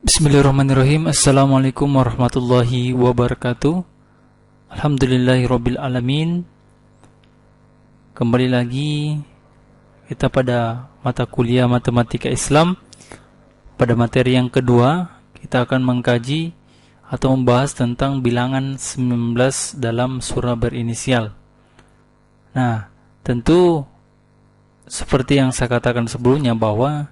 Bismillahirrahmanirrahim. Assalamualaikum warahmatullahi wabarakatuh. Alhamdulillahirabbil alamin. Kembali lagi kita pada mata kuliah Matematika Islam. Pada materi yang kedua, kita akan mengkaji atau membahas tentang bilangan 19 dalam surah berinisial. Nah, tentu seperti yang saya katakan sebelumnya bahwa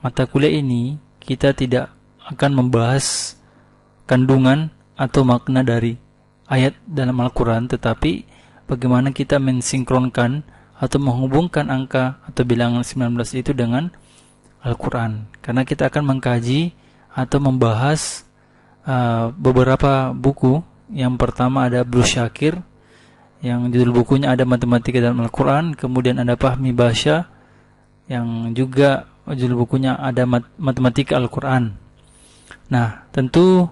mata kuliah ini kita tidak akan membahas kandungan atau makna dari ayat dalam Al-Quran, tetapi bagaimana kita mensinkronkan atau menghubungkan angka atau bilangan 19 itu dengan Al-Quran. Karena kita akan mengkaji atau membahas beberapa buku. Yang pertama ada Blue Syakir, yang judul bukunya ada Matematika dalam Al-Quran. Kemudian ada Fahmi Basya, yang juga judul bukunya ada Matematika Al-Quran. Nah, tentu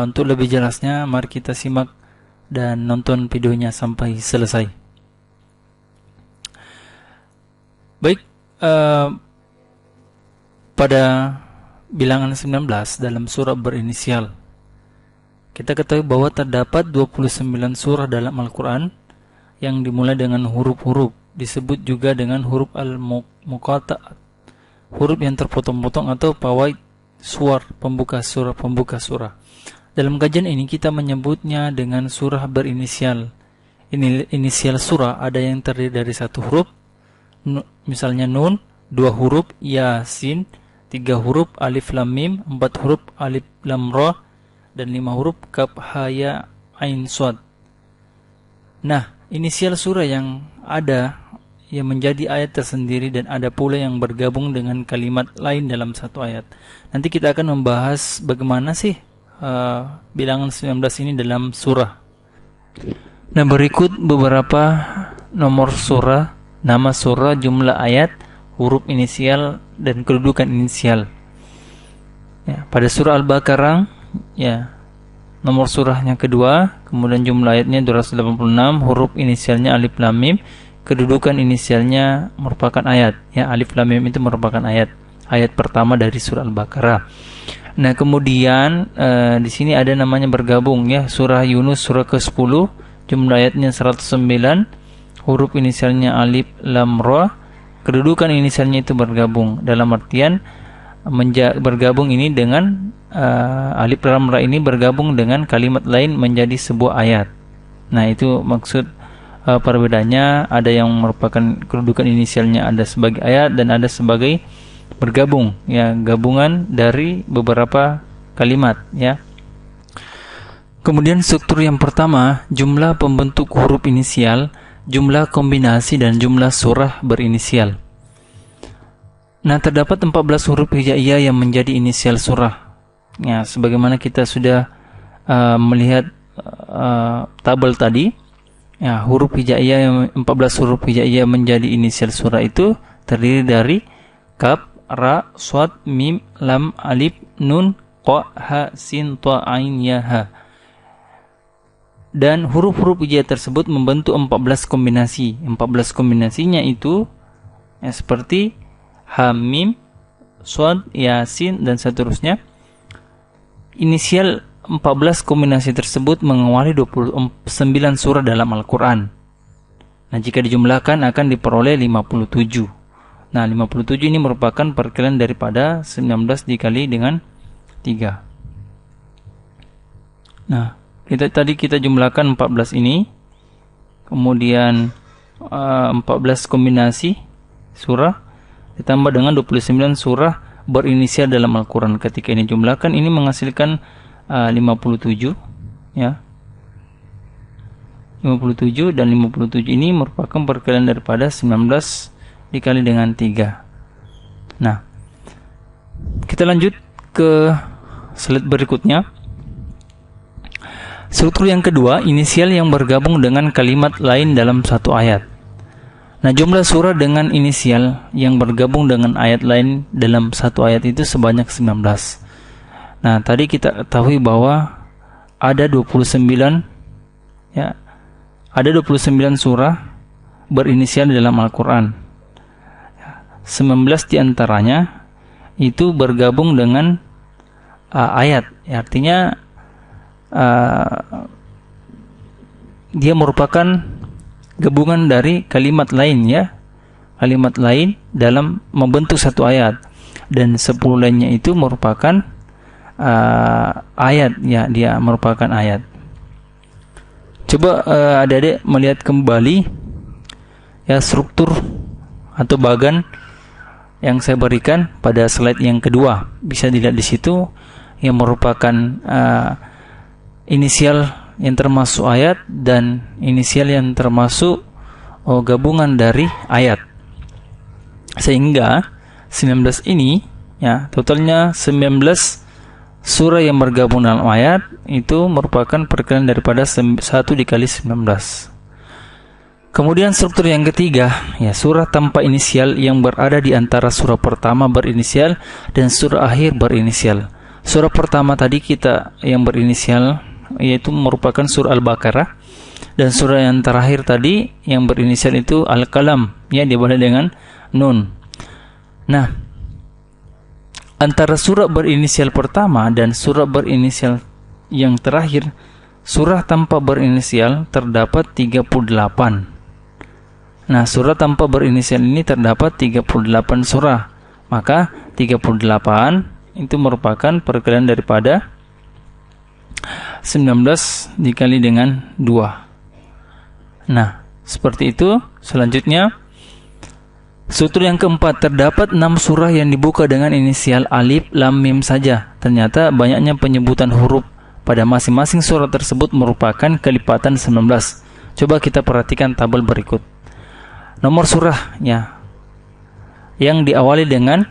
untuk lebih jelasnya mari kita simak dan nonton videonya sampai selesai. Baik, pada bilangan 19 dalam surah berinisial, kita ketahui bahwa terdapat 29 surah dalam Al-Quran yang dimulai dengan huruf-huruf, disebut juga dengan huruf al-muqatta'at, huruf yang terpotong-potong atau fawaid suar, pembuka surah. Dalam kajian ini kita menyebutnya dengan surah berinisial. Inisial surah ada yang terdiri dari satu huruf, misalnya nun, dua huruf yasin, tiga huruf alif lam mim, empat huruf alif lam ra, dan lima huruf kaf ha ya ain shad. Nah, inisial surah yang ada yang menjadi ayat tersendiri, dan ada pula yang bergabung dengan kalimat lain dalam satu ayat. Nanti kita akan membahas bagaimana sih bilangan 19 ini dalam surah. Nah, berikut beberapa nomor surah, nama surah, jumlah ayat, huruf inisial, dan kedudukan inisial. Ya, pada surah Al-Baqarah, ya, nomor surahnya kedua, kemudian jumlah ayatnya 286, huruf inisialnya alif lam mim, kedudukan inisialnya merupakan ayat, ya, alif lam mim itu merupakan ayat pertama dari surah Al-Baqarah. Nah, kemudian di sini ada namanya bergabung, ya, surah Yunus surah ke-10, jumlah ayatnya 109, huruf inisialnya alif lam ra, kedudukan inisialnya itu bergabung, dalam artian bergabung ini dengan alif lam ra ini bergabung dengan kalimat lain menjadi sebuah ayat. Nah, itu maksud perbedaannya, ada yang merupakan kedudukan inisialnya ada sebagai ayat dan ada sebagai bergabung, ya, gabungan dari beberapa kalimat, ya. Kemudian struktur yang pertama, jumlah pembentuk huruf inisial, jumlah kombinasi, dan jumlah surah berinisial. Nah, terdapat 14 huruf hijaiyah yang menjadi inisial surah. Ya, sebagaimana kita sudah melihat tabel tadi. Ya, huruf hijaiyah yang 14 huruf hijaiyah menjadi inisial surah itu terdiri dari kaf, ra, shad, mim, lam, alif, nun, qa, ha, sin, ta, ain, ya, ha. Dan huruf-huruf hijaiyah tersebut membentuk 14 kombinasi. 14 kombinasinya itu, ya, seperti ha, mim, shad, yasin, dan seterusnya. Inisial 14 kombinasi tersebut mengawali 29 surah dalam Al-Quran. Nah, jika dijumlahkan akan diperoleh 57. Nah, 57 ini merupakan perkalian daripada 19 dikali dengan 3. Nah, kita jumlahkan 14 ini, kemudian 14 kombinasi surah ditambah dengan 29 surah berinisial dalam Al-Quran. Ketika ini jumlahkan, ini menghasilkan 57, ya, 57, dan 57 ini merupakan perkalian daripada 19 dikali dengan 3. Nah, kita lanjut ke slide berikutnya. Struktur yang kedua, inisial yang bergabung dengan kalimat lain dalam satu ayat. Nah, jumlah surah dengan inisial yang bergabung dengan ayat lain dalam satu ayat itu sebanyak 19. Nah, tadi kita ketahui bahwa ada 29, ya, ada 29 surah berinisial dalam Al-Quran. 19 diantaranya itu bergabung dengan ayat. Artinya dia merupakan gabungan dari kalimat lain, ya, kalimat lain dalam membentuk satu ayat, dan 10 lainnya itu merupakan ayat, ya, dia merupakan ayat. Coba adik-adik melihat kembali, ya, struktur atau bagan yang saya berikan pada slide yang kedua. Bisa dilihat di situ yang merupakan inisial yang termasuk ayat dan inisial yang termasuk gabungan dari ayat. Sehingga 19 ini, ya, totalnya 19 surah yang bergabung dalam ayat itu merupakan perkalian daripada 1 dikali 19. Kemudian struktur yang ketiga, ya, surah tanpa inisial yang berada di antara surah pertama berinisial dan surah akhir berinisial. Surah pertama tadi kita yang berinisial yaitu merupakan surah Al-Baqarah, dan surah yang terakhir tadi yang berinisial itu Al-Qalam, ya, dibaca dengan nun. Nah, antara surah berinisial pertama dan surah berinisial yang terakhir, surah tanpa berinisial terdapat 38. Nah, surah tanpa berinisial ini terdapat 38 surah. Maka 38 itu merupakan perkalian daripada 19 dikali dengan 2. Nah, seperti itu. Selanjutnya, struktur yang keempat, terdapat 6 surah yang dibuka dengan inisial alif, lam, mim saja. Ternyata banyaknya penyebutan huruf pada masing-masing surah tersebut merupakan kelipatan 19. Coba kita perhatikan tabel berikut. Nomor surahnya yang diawali dengan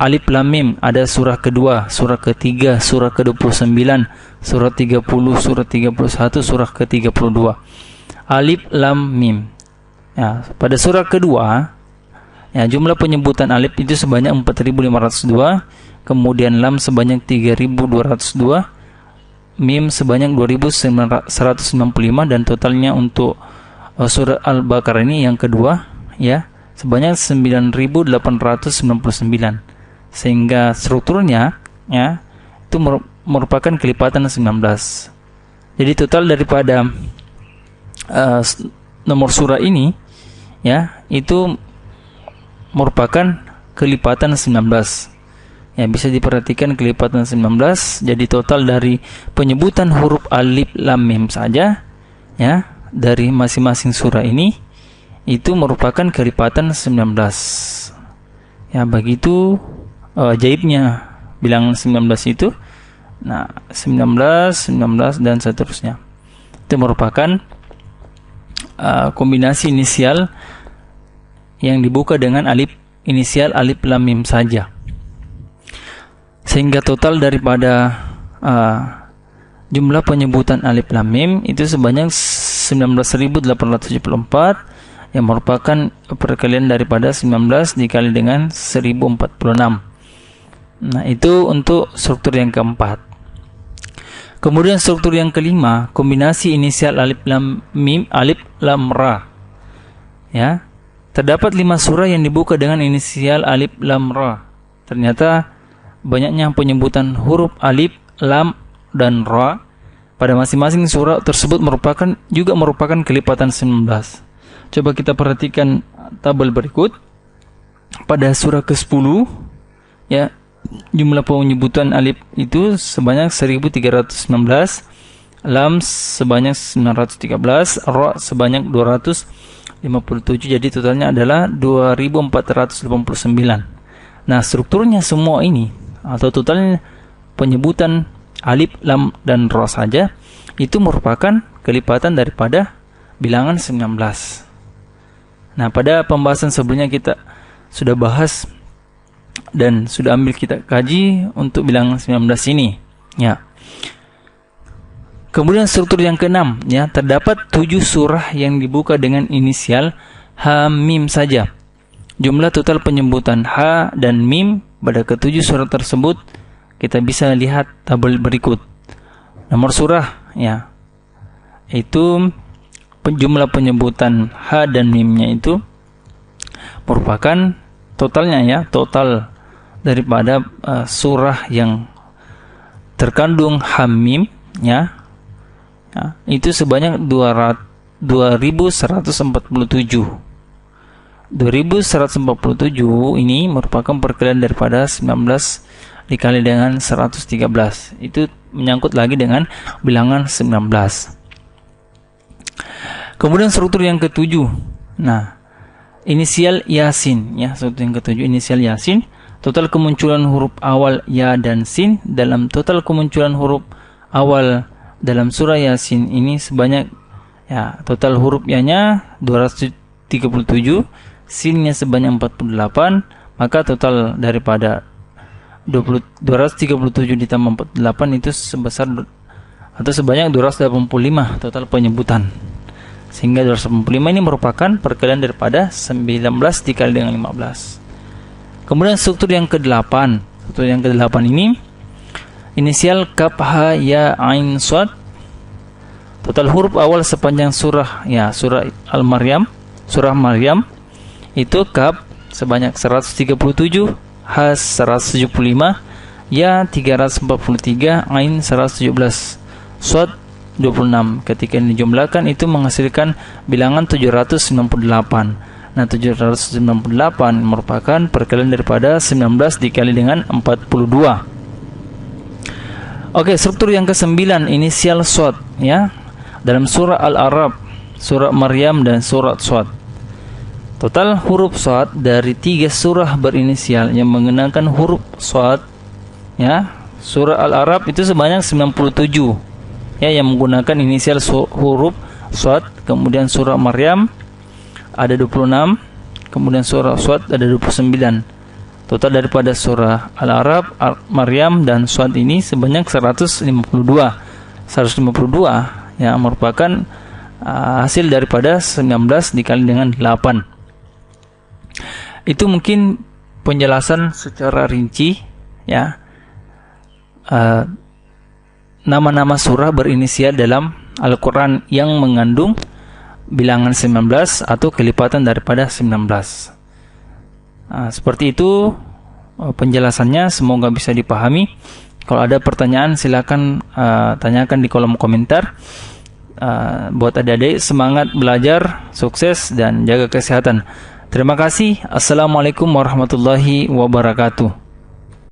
alif, lam, mim, ada surah kedua, surah ketiga, surah ke-29, surah 30, surah 31, surah ke-32. Alif, lam, mim. Ya, pada surah kedua, ya, jumlah penyebutan alif itu sebanyak 4.502, kemudian lam sebanyak 3.202, mim sebanyak 2.195, dan totalnya untuk surah Al-Baqarah ini yang kedua, ya, sebanyak 9.899. Sehingga strukturnya, ya, itu merupakan kelipatan 19. Jadi total daripada nomor surah ini, ya, itu merupakan kelipatan 19. Ya, bisa diperhatikan kelipatan 19. Jadi total dari penyebutan huruf alif, lam, mim saja, ya, dari masing-masing surah ini itu merupakan kelipatan 19. Ya, begitu ajaibnya bilangan 19 itu. Nah, 19, 19 dan seterusnya. Itu merupakan kombinasi inisial yang dibuka dengan inisial alif, lam, mim saja. Sehingga total daripada jumlah penyebutan alif, lam, mim itu sebanyak 19.874, yang merupakan perkalian daripada 19 dikali dengan 1046. Nah, itu untuk struktur yang keempat. Kemudian struktur yang kelima, kombinasi inisial alif, lam, mim, alif, lam, ra. Ya, terdapat 5 surah yang dibuka dengan inisial alif, lam, ra. Ternyata banyaknya penyebutan huruf alif, lam, dan ra pada masing-masing surah tersebut merupakan kelipatan 19. Coba kita perhatikan tabel berikut. Pada surah ke-10, ya, jumlah penyebutan alif itu sebanyak 1319, lam sebanyak 913, ra sebanyak 257. Jadi totalnya adalah 2489. Nah, strukturnya semua ini atau totalnya penyebutan alif, lam, dan ra saja itu merupakan kelipatan daripada bilangan 19. Nah, pada pembahasan sebelumnya kita sudah bahas dan sudah ambil kita kaji untuk bilangan 19 ini, ya. Kemudian struktur yang keenam, ya, terdapat 7 surah yang dibuka dengan inisial ha, mim saja. Jumlah total penyebutan ha dan mim pada ke-7 surah tersebut kita bisa lihat tabel berikut. Nomor surah, ya, itu jumlah penyebutan ha dan mimnya itu merupakan totalnya, ya, total daripada surah yang terkandung hamim ya, itu sebanyak 2147. 2147 ini merupakan perkalian daripada 19 dikali dengan 113. Itu menyangkut lagi dengan bilangan 19. Kemudian struktur yang ketujuh. Nah, inisial Yasin ya, struktur yang ketujuh inisial Yasin. Total kemunculan huruf awal ya dan sin dalam total kemunculan huruf awal dalam surah Yasin ini sebanyak ya, total huruf ya-nya 237, sinnya sebanyak 48, maka total daripada 237 ditambah 48 itu sebesar atau sebanyak 285 total penyebutan. Sehingga 285 ini merupakan perkalian daripada 19 dikali dengan 15. Kemudian struktur yang ke-8. Struktur yang ke-8 ini inisial kaf ha ya ain shad. Total huruf awal sepanjang surah ya, surah Al-Maryam, surah Maryam itu kaf sebanyak 137, ha 175, ya 343, ain 117, shad 26. Ketika ini dijumlahkan itu menghasilkan bilangan 798. Nah, 798 merupakan perkalian daripada 19 dikali dengan 42. Oke, struktur yang ke-9 inisial shad ya. Dalam surah Al-A'raf, surah Maryam dan surat shad. Total huruf shad dari 3 surah berinisial yang mengenakan huruf shad ya, surah Al-A'raf itu sebanyak 97 ya, yang menggunakan inisial huruf shad. Kemudian surah Maryam ada 26, kemudian surah shad ada 29. Total daripada surah Al-A'raf, Maryam dan shad ini sebanyak 152 yang merupakan hasil daripada 19 dikali dengan 8. Itu mungkin penjelasan secara rinci ya, nama-nama surah berinisial dalam Al-Quran yang mengandung bilangan 19 atau kelipatan daripada 19. Seperti itu penjelasannya, semoga bisa dipahami. Kalau ada pertanyaan silakan tanyakan di kolom komentar. Buat adik-adik semangat belajar, sukses dan jaga kesehatan. Terima kasih. Assalamualaikum warahmatullahi wabarakatuh.